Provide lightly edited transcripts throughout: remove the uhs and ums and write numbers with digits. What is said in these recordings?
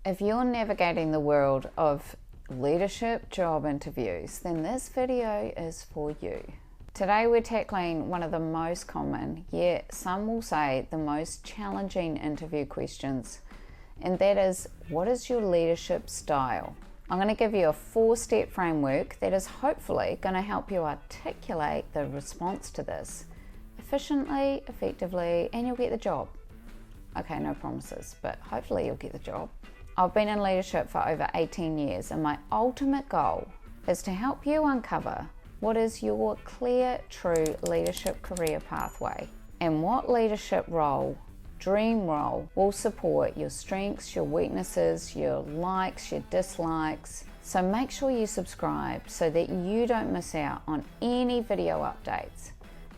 If you're navigating the world of leadership job interviews, then this video is for you. Today we're tackling one of the most common, yet some will say the most challenging interview questions, and that is, what is your leadership style? I'm going to give you a 4-step framework that is hopefully going to help you articulate the response to this efficiently, effectively, and you'll get the job. Okay, no promises, but hopefully you'll get the job. I've been in leadership for over 18 years, and my ultimate goal is to help you uncover what is your clear, true leadership career pathway and what leadership role, dream role, will support your strengths, your weaknesses, your likes, your dislikes. So make sure you subscribe so that you don't miss out on any video updates.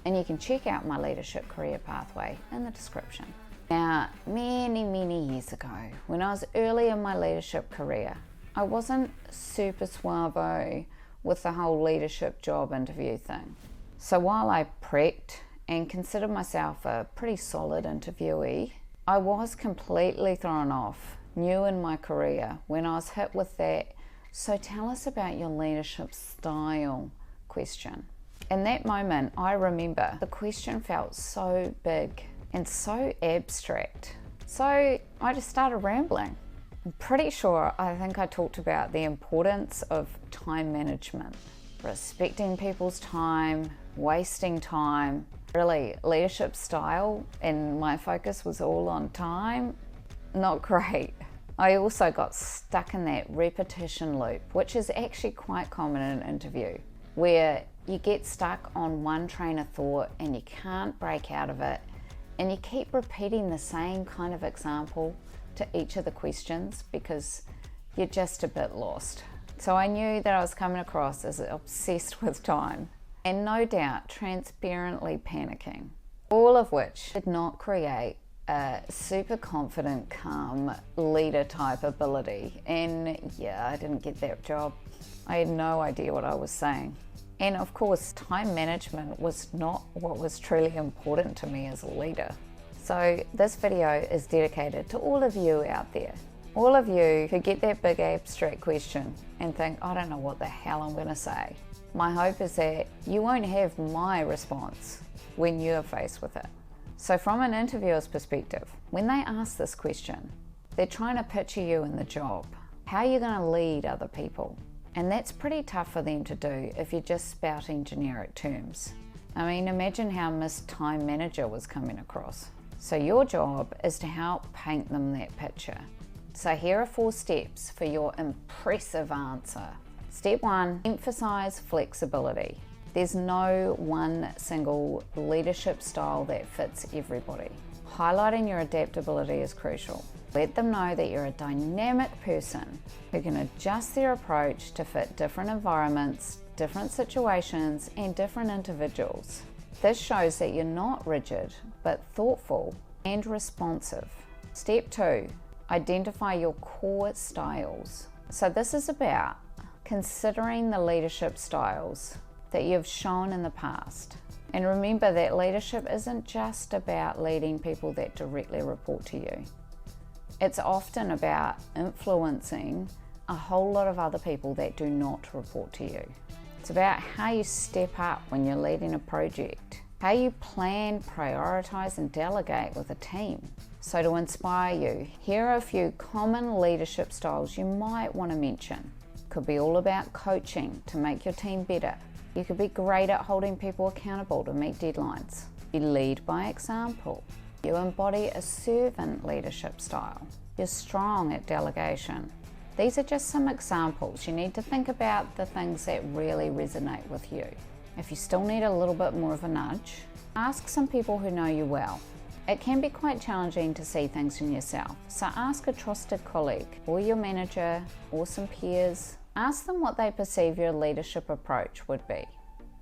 And you can check out my leadership career pathway in the description. Now, many years ago, when I was early in my leadership career, I wasn't super suave with the whole leadership job interview thing. So while I prepped and considered myself a pretty solid interviewee, I was completely thrown off, new in my career, when I was hit with that, "So tell us about your leadership style" question. In that moment, I remember the question felt so big and so abstract. So I just started rambling. I'm pretty sure I think I talked about the importance of time management, respecting people's time, wasting time. Really, leadership style and my focus was all on time. Not great. I also got stuck in that repetition loop, which is actually quite common in an interview, where you get stuck on one train of thought and you can't break out of it, and you keep repeating the same kind of example to each of the questions because you're just a bit lost. So I knew that I was coming across as obsessed with time and no doubt transparently panicking, all of which did not create a super confident, calm leader type ability. And yeah, I didn't get that job. I had no idea what I was saying. And of course, time management was not what was truly important to me as a leader. So this video is dedicated to all of you out there. All of you who get that big abstract question and think, I don't know what the hell I'm going to say. My hope is that you won't have my response when you're faced with it. So from an interviewer's perspective, when they ask this question, they're trying to picture you in the job. How are you going to lead other people? And that's pretty tough for them to do if you're just spouting generic terms. I mean, imagine how Miss Time Manager was coming across. So your job is to help paint them that picture. So here are 4 steps for your impressive answer. Step 1, emphasize flexibility. There's no one single leadership style that fits everybody. Highlighting your adaptability is crucial. Let them know that you're a dynamic person who can adjust their approach to fit different environments, different situations, and different individuals. This shows that you're not rigid, but thoughtful and responsive. Step 2, identify your core styles. So this is about considering the leadership styles that you've shown in the past. And remember that leadership isn't just about leading people that directly report to you. It's often about influencing a whole lot of other people that do not report to you. It's about how you step up when you're leading a project, how you plan, prioritize, and delegate with a team. So to inspire you, here are a few common leadership styles you might want to mention. Could be all about coaching to make your team better. You could be great at holding people accountable to meet deadlines. You lead by example. You embody a servant leadership style. You're strong at delegation. These are just some examples. You need to think about the things that really resonate with you. If you still need a little bit more of a nudge, ask some people who know you well. It can be quite challenging to see things in yourself, so ask a trusted colleague or your manager or some peers. Ask them what they perceive your leadership approach would be,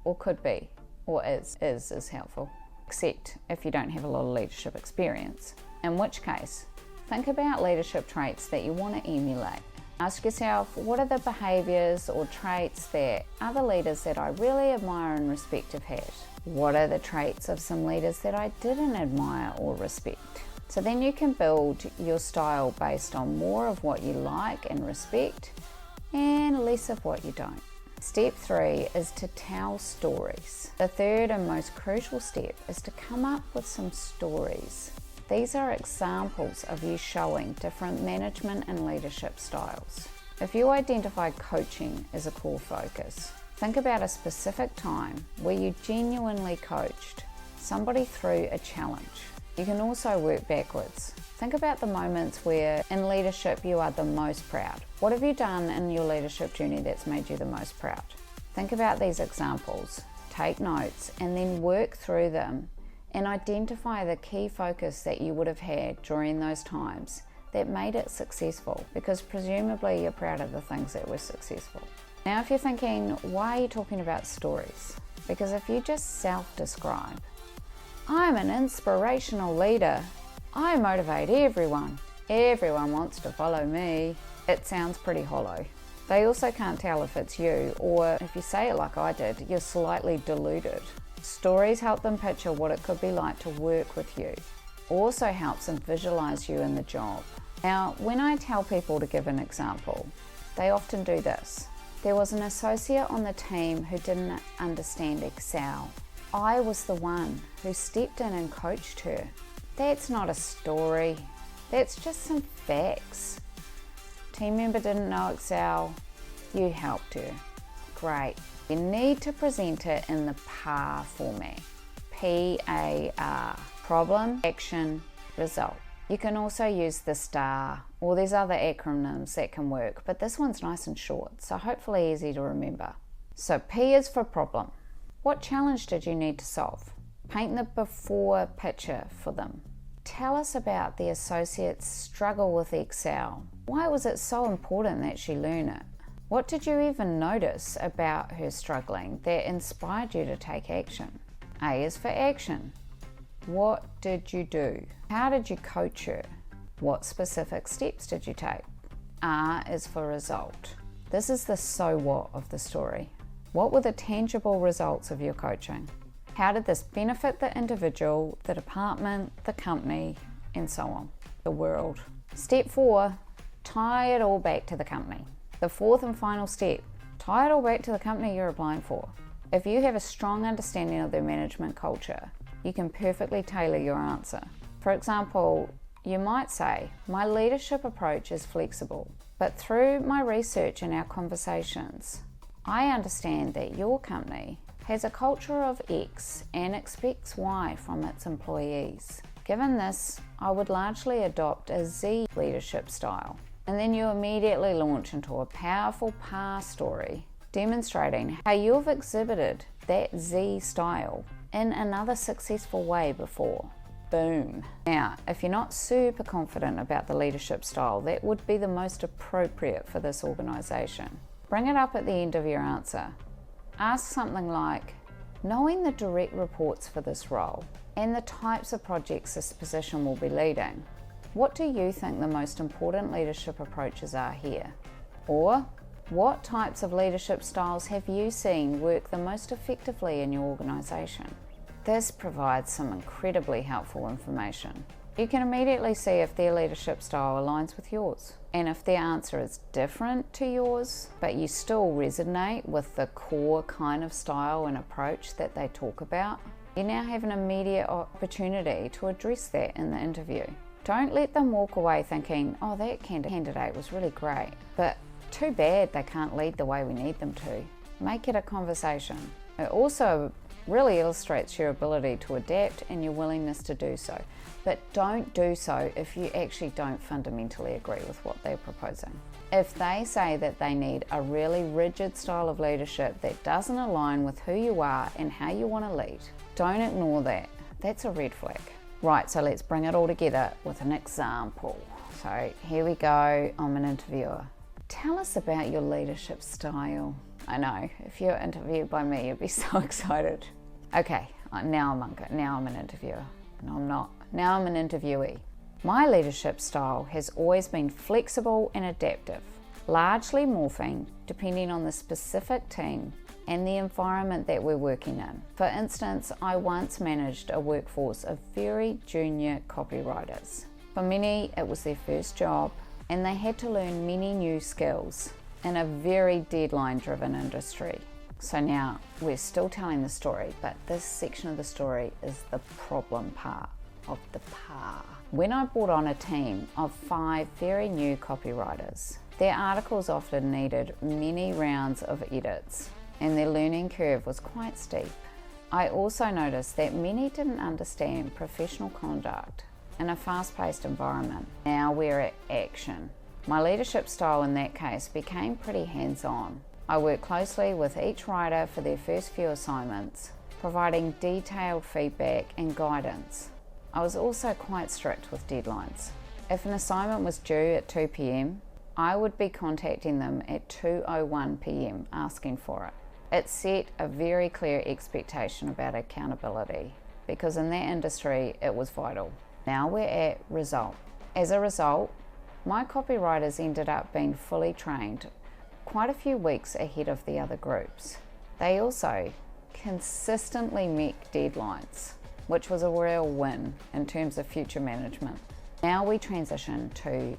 or could be, or is helpful. Except if you don't have a lot of leadership experience, in which case, think about leadership traits that you want to emulate. Ask yourself, what are the behaviours or traits that other leaders that I really admire and respect have had? What are the traits of some leaders that I didn't admire or respect? So then you can build your style based on more of what you like and respect and less of what you don't. Step 3 is to tell stories. The third and most crucial step is to come up with some stories. These are examples of you showing different management and leadership styles. If you identify coaching as a core focus, think about a specific time where you genuinely coached somebody through a challenge. You can also work backwards. Think about the moments where in leadership you are the most proud. What have you done in your leadership journey that's made you the most proud? Think about these examples, take notes, and then work through them and identify the key focus that you would have had during those times that made it successful, because presumably you're proud of the things that were successful. Now, if you're thinking, why are you talking about stories? Because if you just self-describe, I'm an inspirational leader, I motivate everyone wants to follow me, it sounds pretty hollow. They also can't tell if it's you, or if you say it like I did, you're slightly deluded. Stories help them picture what it could be like to work with you. Also helps them visualize you in the job. Now, when I tell people to give an example, they often do this. There was an associate on the team who didn't understand Excel. I was the one who stepped in and coached her. That's not a story. That's just some facts. Team member didn't know Excel. You helped her. Great. You need to present it in the PAR format. P-A-R. Problem, action, result. You can also use the STAR, or there's other acronyms that can work, but this one's nice and short, so hopefully easy to remember. So P is for problem. What challenge did you need to solve? Paint the before picture for them. Tell us about the associate's struggle with Excel. Why was it so important that she learn it? What did you even notice about her struggling that inspired you to take action? A is for action. What did you do? How did you coach her? What specific steps did you take? R is for result. This is the so what of the story. What were the tangible results of your coaching? How did this benefit the individual, the department, the company, and so on, the world? Step 4, tie it all back to the company. The fourth and final step, tie it all back to the company you're applying for. If you have a strong understanding of their management culture, you can perfectly tailor your answer. For example, you might say, my leadership approach is flexible, but through my research and our conversations, I understand that your company has a culture of X and expects Y from its employees. Given this, I would largely adopt a Z leadership style. And then you immediately launch into a powerful PAR story demonstrating how you've exhibited that Z style in another successful way before. Boom. Now, if you're not super confident about the leadership style that would be the most appropriate for this organization, bring it up at the end of your answer. Ask something like, knowing the direct reports for this role and the types of projects this position will be leading, what do you think the most important leadership approaches are here? Or, what types of leadership styles have you seen work the most effectively in your organisation? This provides some incredibly helpful information. You can immediately see if their leadership style aligns with yours. And if their answer is different to yours, but you still resonate with the core kind of style and approach that they talk about, you now have an immediate opportunity to address that in the interview. Don't let them walk away thinking, oh, that candidate was really great, but too bad they can't lead the way we need them to. Make it a conversation. It also really illustrates your ability to adapt and your willingness to do so. But don't do so if you actually don't fundamentally agree with what they're proposing. If they say that they need a really rigid style of leadership that doesn't align with who you are and how you want to lead, don't ignore that. That's a red flag. Right, so let's bring it all together with an example. So here we go, I'm an interviewer. Tell us about your leadership style. I know, if you're interviewed by me, you'd be so excited. Okay, now I'm an interviewer. No, I'm not. Now I'm an interviewee. My leadership style has always been flexible and adaptive, largely morphing depending on the specific team and the environment that we're working in. For instance, I once managed a workforce of very junior copywriters. For many, it was their first job, and they had to learn many new skills in a very deadline-driven industry. So now we're still telling the story, but this section of the story is the problem part of the par. When I brought on a team of 5 very new copywriters, their articles often needed many rounds of edits, and their learning curve was quite steep. I also noticed that many didn't understand professional conduct in a fast-paced environment. Now we're at action. My leadership style in that case became pretty hands-on. I worked closely with each writer for their first few assignments, providing detailed feedback and guidance. I was also quite strict with deadlines. If an assignment was due at 2 p.m, I would be contacting them at 2:01 p.m. asking for it. It set a very clear expectation about accountability, because in that industry it was vital. Now we're at result. As a result, my copywriters ended up being fully trained quite a few weeks ahead of the other groups. They also consistently met deadlines, which was a real win in terms of future management. Now we transition to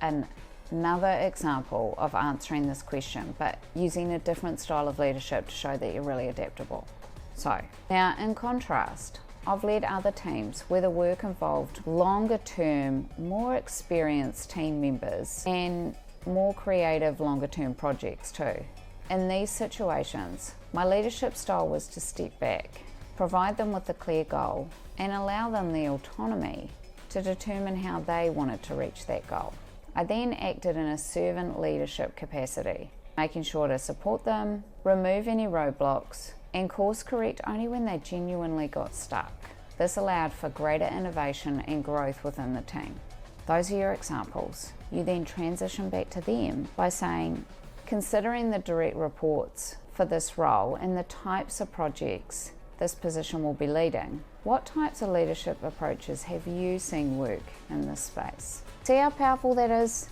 another example of answering this question, but using a different style of leadership to show that you're really adaptable. So, now in contrast, I've led other teams where the work involved longer term, more experienced team members and more creative longer term projects too. In these situations, my leadership style was to step back, provide them with a clear goal, and allow them the autonomy to determine how they wanted to reach that goal. I then acted in a servant leadership capacity, making sure to support them, remove any roadblocks, and course correct only when they genuinely got stuck. This allowed for greater innovation and growth within the team. Those are your examples. You then transition back to them by saying, considering the direct reports for this role and the types of projects this position will be leading, what types of leadership approaches have you seen work in this space? See how powerful that is?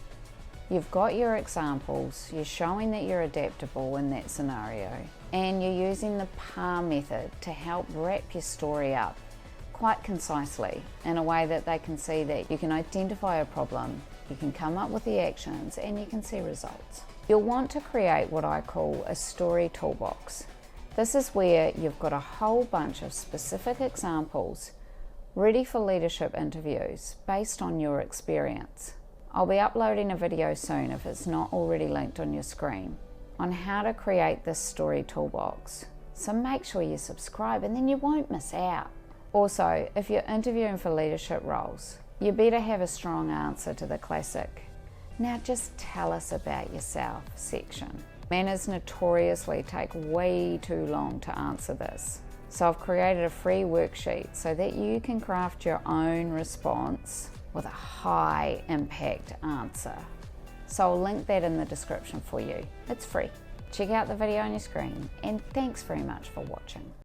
You've got your examples, you're showing that you're adaptable in that scenario, and you're using the PAR method to help wrap your story up quite concisely in a way that they can see that you can identify a problem, you can come up with the actions, and you can see results. You'll want to create what I call a story toolbox. This is where you've got a whole bunch of specific examples ready for leadership interviews based on your experience. I'll be uploading a video soon, if it's not already linked on your screen, on how to create this story toolbox. So make sure you subscribe and then you won't miss out. Also, if you're interviewing for leadership roles, you better have a strong answer to the classic, "Now just tell us about yourself" section. Manners notoriously take way too long to answer this. So I've created a free worksheet so that you can craft your own response with a high impact answer. So I'll link that in the description for you. It's free. Check out the video on your screen, and thanks very much for watching.